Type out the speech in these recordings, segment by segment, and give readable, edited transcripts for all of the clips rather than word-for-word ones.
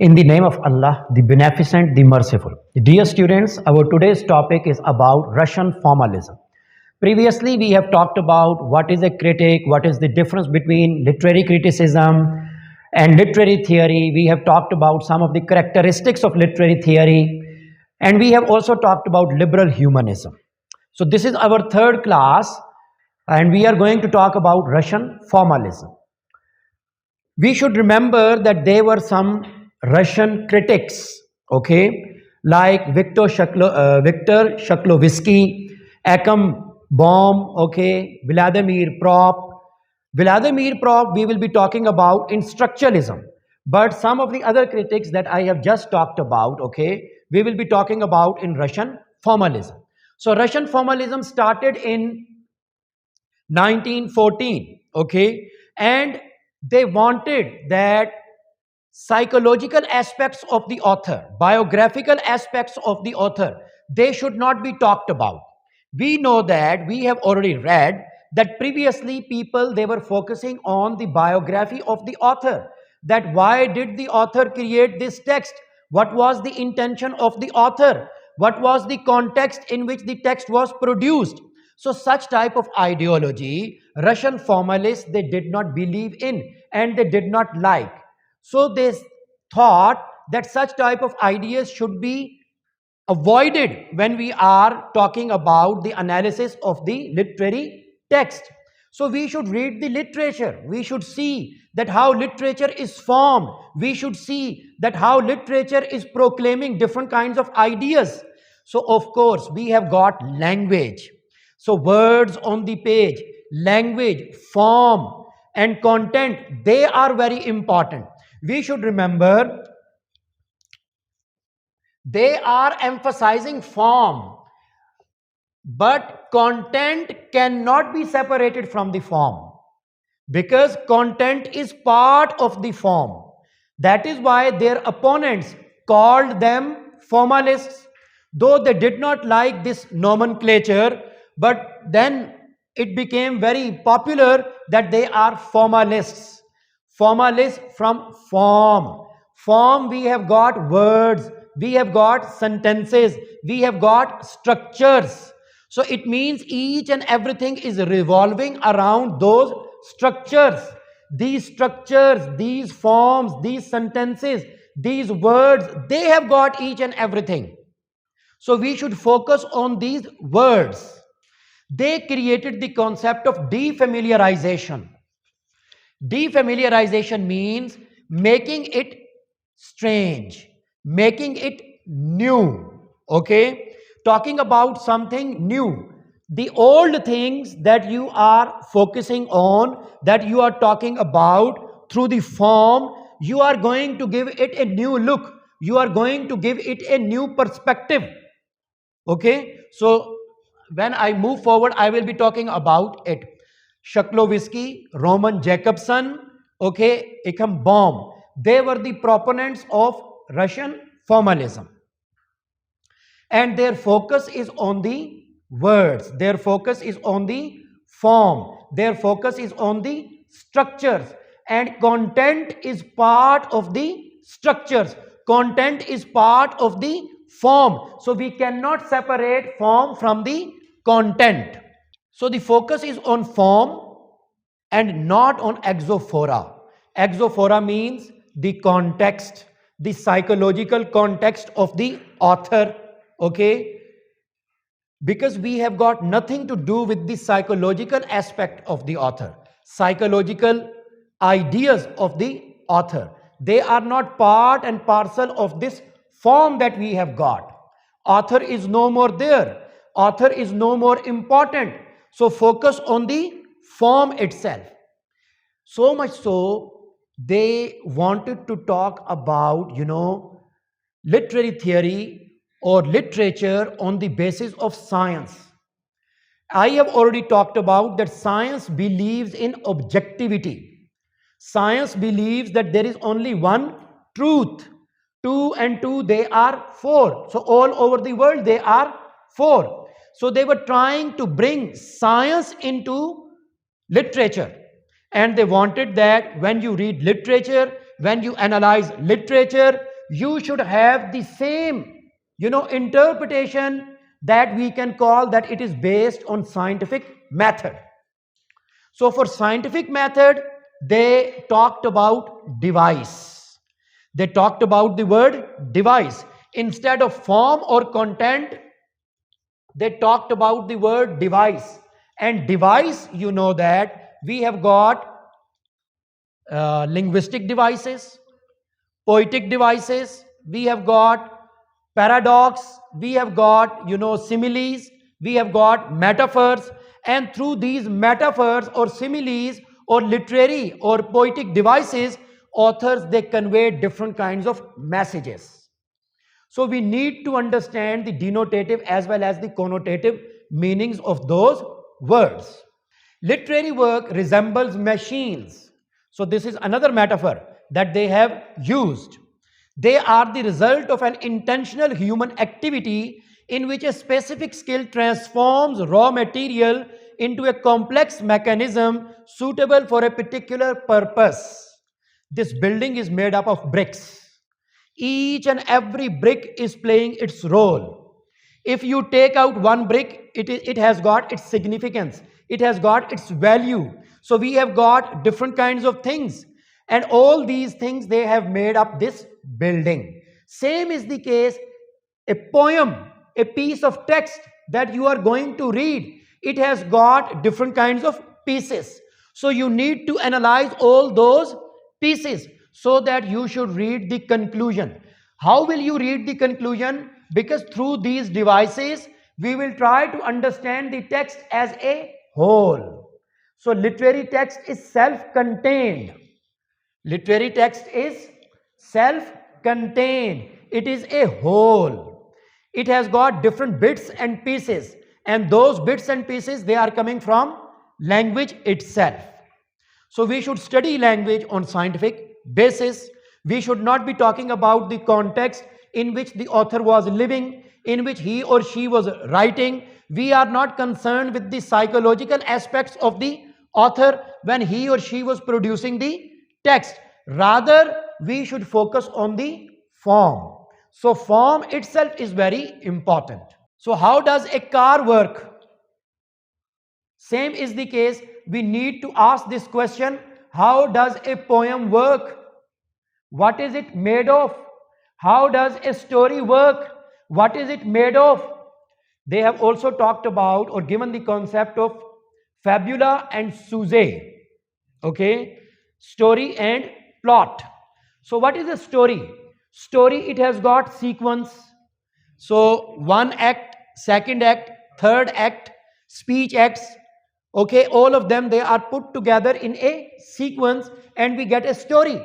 In the name of Allah, the Beneficent, the Merciful. Dear students, our today's topic is about Russian formalism. Previously, we have talked about what is a critic, what is the difference between literary criticism and literary theory. We have talked about some of the characteristics of literary theory, and we have also talked about liberal humanism. So, this is our third class, and we are going to talk about Russian formalism. We should remember that there were some Russian critics, okay, like Victor Shklovsky, Akam Baum, okay, Vladimir Prop. Vladimir Prop, we will be talking about in structuralism, but some of the other critics that I have just talked about, okay, we will be talking about in Russian formalism. So, Russian formalism started in 1914, okay, and they wanted that psychological aspects of the author, biographical aspects of the author, they should not be talked about. We know that we have already read that previously people they were focusing on the biography of the author, that why did the author create this text, what was the intention of the author, what was the context in which the text was produced. So such type of ideology Russian formalists they did not believe in and they did not like. So they thought that such type of ideas should be avoided when we are talking about the analysis of the literary text. So we should read the literature. We should see that how literature is formed. We should see that how literature is proclaiming different kinds of ideas. So of course we have got language. So words on the page, language, form and content, they are very important. We should remember they are emphasizing form, but content cannot be separated from the form because content is part of the form. That is why their opponents called them formalists, though they did not like this nomenclature, but then it became very popular that they are formalists. Formalists from form. Form, we have got words, we have got sentences, we have got structures. So it means each and everything is revolving around those structures. These structures, these forms, these sentences, these words, they have got each and everything. So we should focus on these words. They created the concept of defamiliarization. Defamiliarization means making it strange, making it new, okay? Talking about something new. The old things that you are focusing on, that you are talking about through the form, you are going to give it a new look. You are going to give it a new perspective, okay? So when I move forward, I will be talking about it. Shklovsky, Roman Jacobson, okay, Ikam Baum. They were the proponents of Russian formalism. And their focus is on the words. Their focus is on the form. Their focus is on the structures. And content is part of the structures. Content is part of the form. So we cannot separate form from the content. So the focus is on form and not on exophora. Exophora means the context, the psychological context of the author, okay? Because we have got nothing to do with the psychological aspect of the author, psychological ideas of the author. They are not part and parcel of this form that we have got. Author is no more there. Author is no more important. So focus on the form itself. So much so, they wanted to talk about, literary theory or literature on the basis of science. I have already talked about that science believes in objectivity. Science believes that there is only one truth. 2 and 2, they are 4. So all over the world, they are 4. So they were trying to bring science into literature. And they wanted that when you read literature, when you analyze literature, you should have the same, interpretation that we can call that it is based on scientific method. So for scientific method, they talked about device. They talked about the word device. Instead of form or content, they talked about the word device. And device, you know that we have got linguistic devices, poetic devices, we have got paradox, we have got, similes, we have got metaphors, and through these metaphors or similes or literary or poetic devices, authors, they convey different kinds of messages. So we need to understand the denotative as well as the connotative meanings of those words. Literary work resembles machines. So this is another metaphor that they have used. They are the result of an intentional human activity in which a specific skill transforms raw material into a complex mechanism suitable for a particular purpose. This building is made up of bricks. Each and every brick is playing its role. If you take out one brick, it has got its significance. It has got its value. So we have got different kinds of things. And all these things, they have made up this building. Same is the case, a poem, a piece of text that you are going to read. It has got different kinds of pieces. So you need to analyze all those pieces so that you should read the conclusion. How will you read the conclusion? Because through these devices, we will try to understand the text as a whole. So literary text is self-contained. Literary text is self-contained. It is a whole. It has got different bits and pieces, and those bits and pieces, they are coming from language itself. So we should study language on scientific basis. We should not be talking about the context in which the author was living, in which he or she was writing. We are not concerned with the psychological aspects of the author when he or she was producing the text. Rather, we should focus on the form. So form itself is very important. So how does a car work? Same is the case. We need to ask this question: how does a poem work? What is it made of? How does a story work? What is it made of? They have also talked about or given the concept of fabula and sujet. Okay, story and plot. So what is a story? Story, it has got sequence. So one act, second act, third act, speech acts. Okay, all of them, they are put together in a sequence and we get a story.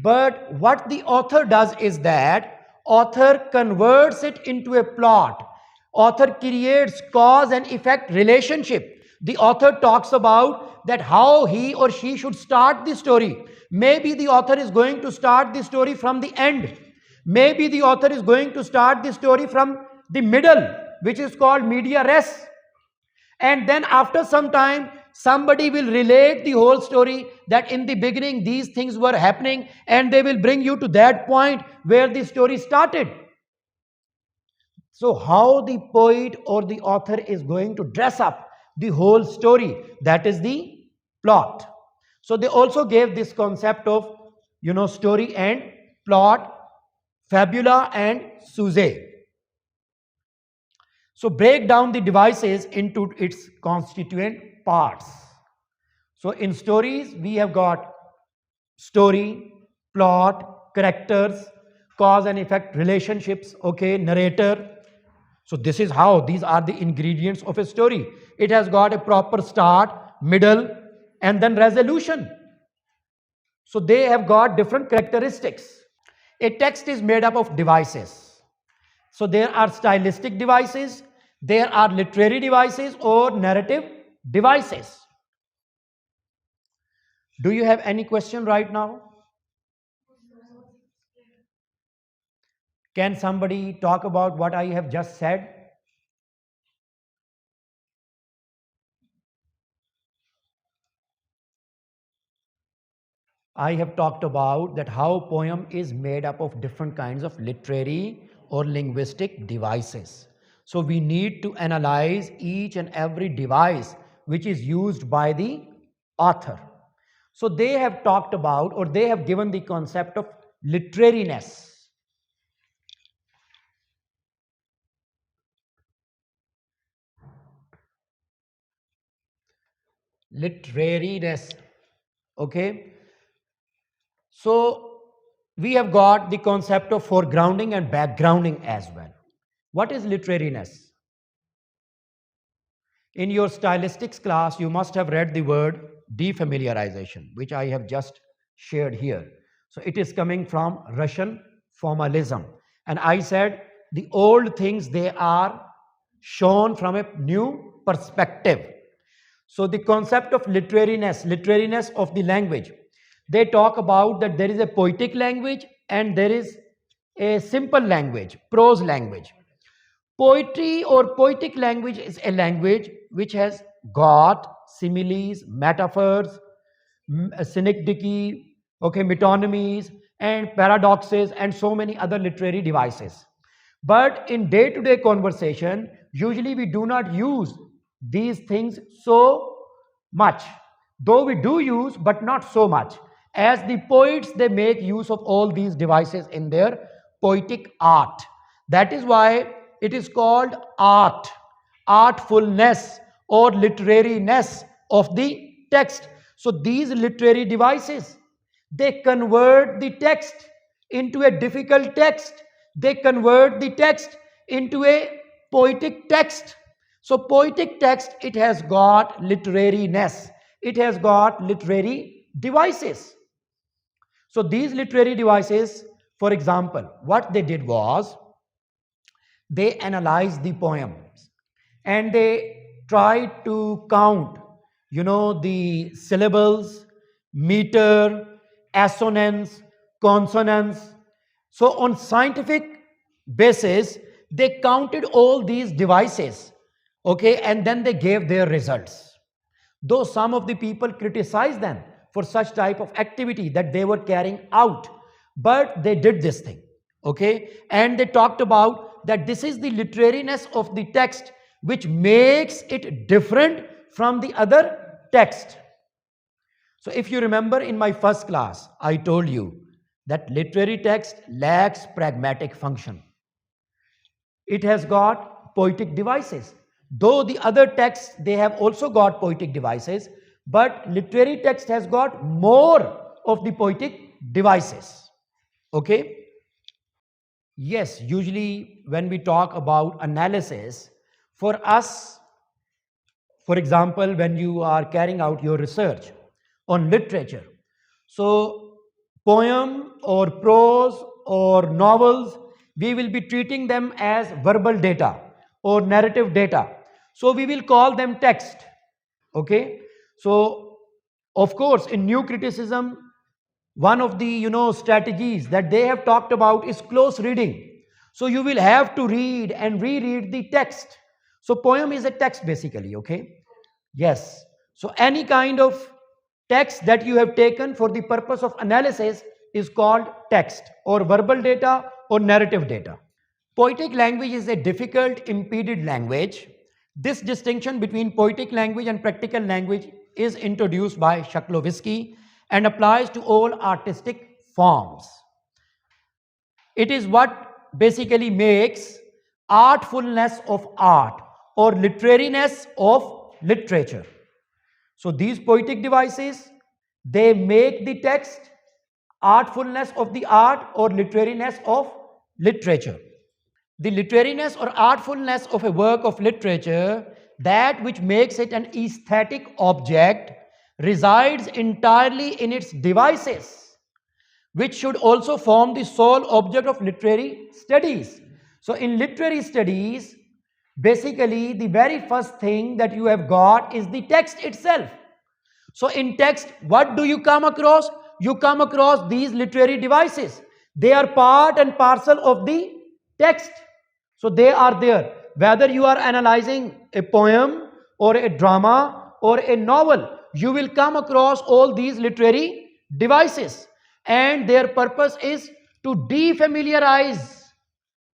But what the author does is that author converts it into a plot. Author creates cause and effect relationship. The author talks about that how he or she should start the story. Maybe the author is going to start the story from the end. Maybe the author is going to start the story from the middle, which is called media res. And then after some time, somebody will relate the whole story that in the beginning these things were happening, and they will bring you to that point where the story started. So how the poet or the author is going to dress up the whole story, that is the plot. So they also gave this concept of, story and plot, fabula and sujet. So break down the devices into its constituent parts. So in stories, we have got story, plot, characters, cause and effect relationships, okay, narrator. So this is how, these are the ingredients of a story. It has got a proper start, middle, and then resolution. So they have got different characteristics. A text is made up of devices. So there are stylistic devices, there are literary devices or narrative devices. Do you have any question right now? Can somebody talk about what I have just said? I have talked about that how poem is made up of different kinds of literary or linguistic devices. So we need to analyze each and every device which is used by the author. So they have talked about, or they have given the concept of literariness. Literariness. Okay. So we have got the concept of foregrounding and backgrounding as well. What is literariness? In your stylistics class, you must have read the word defamiliarization, which I have just shared here. So it is coming from Russian formalism. And I said the old things, they are shown from a new perspective. So the concept of literariness of the language, they talk about that there is a poetic language and there is a simple language, prose language. Poetry or poetic language is a language which has got similes, metaphors, synecdoche, okay, metonymies, and paradoxes, and so many other literary devices. But in day-to-day conversation, usually we do not use these things so much. Though we do use, but not so much. As the poets, they make use of all these devices in their poetic art. That is why it is called art, artfulness or literariness of the text. So these literary devices, they convert the text into a difficult text. They convert the text into a poetic text. So poetic text, it has got literariness. It has got literary devices. So these literary devices, for example, what they did was, they analyzed the poems and they tried to count, the syllables, meter, assonance, consonants. So on scientific basis, they counted all these devices, okay, and then they gave their results. Though some of the people criticized them for such type of activity that they were carrying out, but they did this thing, okay, and they talked about that this is the literariness of the text which makes it different from the other text. So if you remember in my first class, I told you that literary text lacks pragmatic function. It has got poetic devices. Though the other texts, they have also got poetic devices, but literary text has got more of the poetic devices. Okay? Yes, usually when we talk about analysis, for us, for example, when you are carrying out your research on literature, so poem or prose or novels, we will be treating them as verbal data or narrative data. So we will call them text. Okay. So of course, in new criticism, one of the strategies that they have talked about is close reading. So you will have to read and reread the text. So poem is a text basically, okay? Yes. So any kind of text that you have taken for the purpose of analysis is called text or verbal data or narrative data. Poetic language is a difficult, impeded language. This distinction between poetic language and practical language is introduced by Shklovsky and applies to all artistic forms. It is what basically makes artfulness of art or literariness of literature. So these poetic devices, they make the text artfulness of the art or literariness of literature. The literariness or artfulness of a work of literature, that which makes it an aesthetic object, resides entirely in its devices, which should also form the sole object of literary studies. So in literary studies, basically the very first thing that you have got is the text itself. So in text, what do you come across? You come across these literary devices. They are part and parcel of the text. So they are there. Whether you are analyzing a poem or a drama or a novel, you will come across all these literary devices, and their purpose is to defamiliarize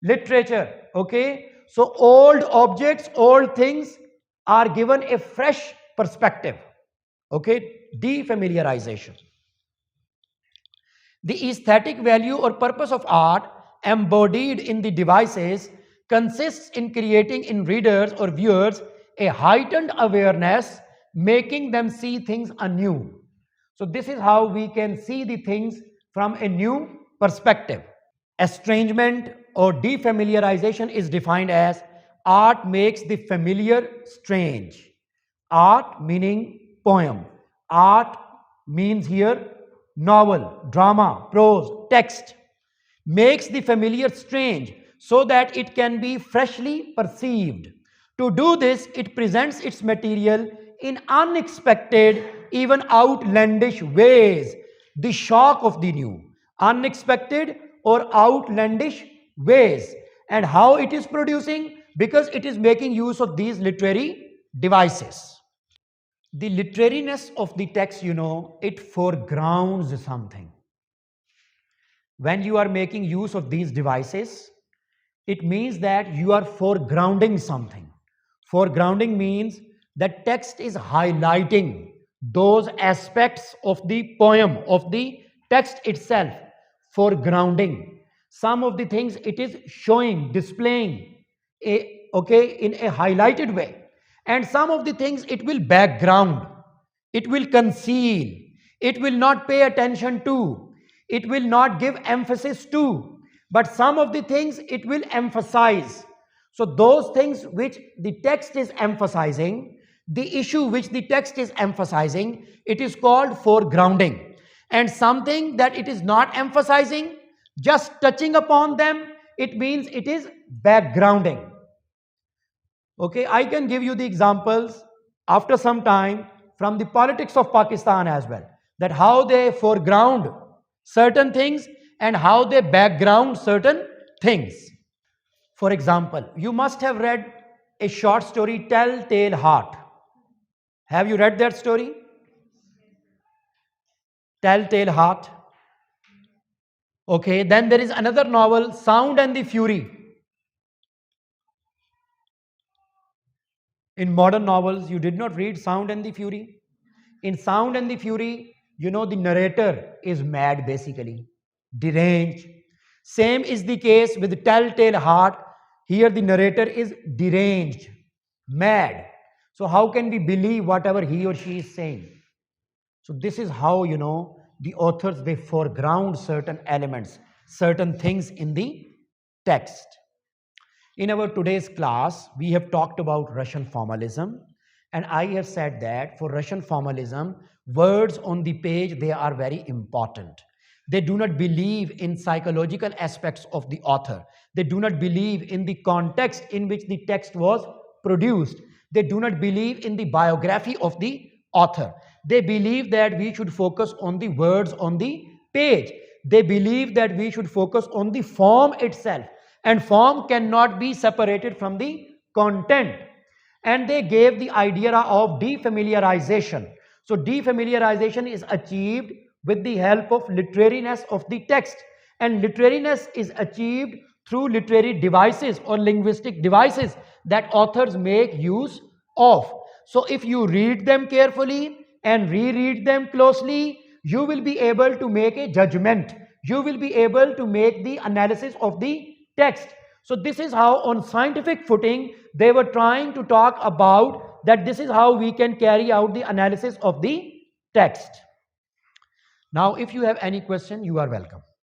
literature. Okay, so old objects, old things are given a fresh perspective. Okay, defamiliarization. The aesthetic value or purpose of art embodied in the devices consists in creating in readers or viewers a heightened awareness, making them see things anew. So this is how we can see the things from a new perspective. Estrangement or defamiliarization is defined as art makes the familiar strange. Art meaning poem. Art means here novel, drama, prose, text. Makes the familiar strange so that it can be freshly perceived. To do this, it presents its material in unexpected, even outlandish ways. The shock of the new, unexpected or outlandish ways. And how it is producing? Because it is making use of these literary devices. The literariness of the text, it foregrounds something. When you are making use of these devices, it means that you are foregrounding something. Foregrounding means that text is highlighting those aspects of the poem, of the text itself. Foregrounding. Some of the things it is showing, displaying, in a highlighted way. And some of the things it will background, it will conceal, it will not pay attention to, it will not give emphasis to, but some of the things it will emphasize. So those things which the text is emphasizing, the issue which the text is emphasizing, it is called foregrounding. And something that it is not emphasizing, just touching upon them, it means it is backgrounding. Okay, I can give you the examples after some time from the politics of Pakistan as well, that how they foreground certain things and how they background certain things. For example, you must have read a short story, Telltale Heart. Have you read that story? Telltale Heart. Okay, then there is another novel, Sound and the Fury. In modern novels, you did not read Sound and the Fury. In Sound and the Fury, the narrator is mad basically, deranged. Same is the case with Telltale Heart. Here the narrator is deranged, mad. So how can we believe whatever he or she is saying? So this is how, the authors, they foreground certain elements, certain things in the text. In our today's class, we have talked about Russian formalism, and I have said that for Russian formalism, words on the page, they are very important. They do not believe in psychological aspects of the author. They do not believe in the context in which the text was produced. They do not believe in the biography of the author. They believe that we should focus on the words on the page. They believe that we should focus on the form itself. And form cannot be separated from the content. And they gave the idea of defamiliarization. So defamiliarization is achieved with the help of literariness of the text. And literariness is achieved through literary devices or linguistic devices that authors make use of. So if you read them carefully and reread them closely, you will be able to make a judgment. You will be able to make the analysis of the text. So this is how on scientific footing they were trying to talk about that this is how we can carry out the analysis of the text. Now if you have any question, you are welcome.